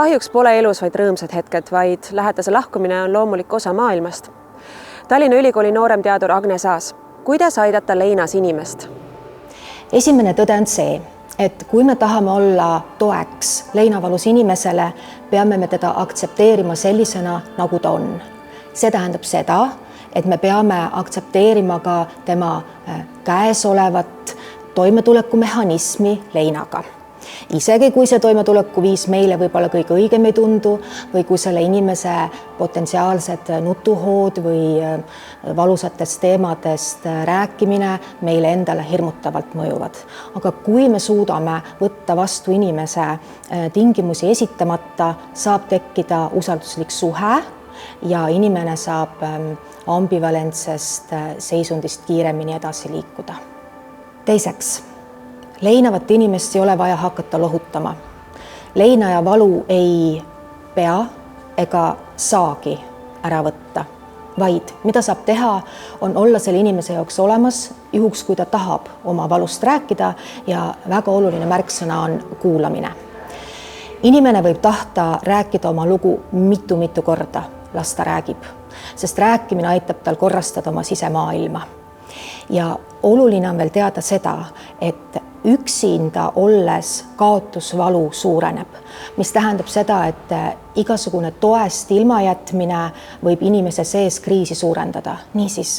Kahjuks pole elus vaid rõõmsad hetked, vaid lähedase lahkumine on loomulik osa maailmast. Tallinna Ülikooli nooremteadur Agnes Aas, kuidas aidata leinas inimest? Esimene tõde on see, et kui me tahame olla toeks leinavalus inimesele, peame me teda aktsepteerima sellisena, nagu ta on. See tähendab seda, et me peame aktsepteerima ka tema käesolevat toimetulekumehhanismi leinaga. Isegi kui see toimetulekuviis meile võib-olla kõige õigem ei tundu või kui selle inimese potentsiaalsed nutuhood või valusatest teemadest rääkimine meile endale hirmutavalt mõjuvad. Aga kui me suudame võtta vastu inimese tingimusi esitamata, saab tekkida usalduslik suhe ja inimene saab ambivalentsest seisundist kiiremini edasi liikuda. Teiseks, leinavat inimest ei ole vaja hakata lohutama. Leinaja valu ei pea ega saagi ära võtta, vaid mida saab teha, on olla selle inimese jaoks olemas, juhuks kui ta tahab oma valust rääkida ja väga oluline märksõna on kuulamine. Inimene võib tahta rääkida oma lugu mitu korda, las ta räägib, sest rääkimine aitab tal korrastada oma sisemaailma. Ja oluline on veel teada seda, et üksinda olles kaotusvalu suureneb, mis tähendab seda, et igasugune toest ilmajätmine võib inimese sees kriisi suurendada. Niisiis,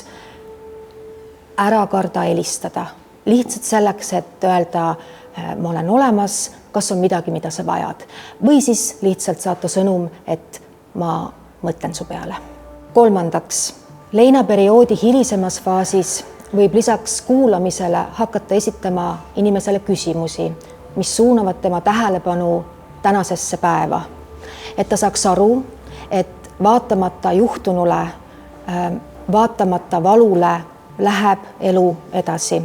ära karda helistada, lihtsalt selleks, et öelda, ma olen olemas, kas on midagi, mida sa vajad. Või siis lihtsalt saata sõnum, et ma mõtlen su peale. Kolmandaks, leinaperioodi hilisemas faasis võib lisaks kuulamisele hakata esitama inimesele küsimusi, mis suunavad tema tähelepanu tänasesse päeva. Et ta saaks aru, et vaatamata juhtunule, vaatamata valule läheb elu edasi.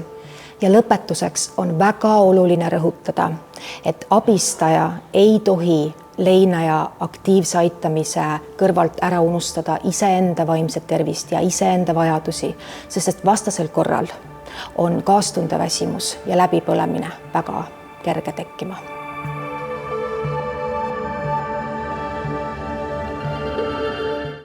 Ja lõpetuseks on väga oluline rõhutada, et abistaja ei tohi leinaja aktiivse aitamise kõrvalt ära unustada iseenda vaimset tervist ja iseenda vajadusi, sest vastasel korral on kaastundeväsimus ja läbipõlemine väga kerge tekkima.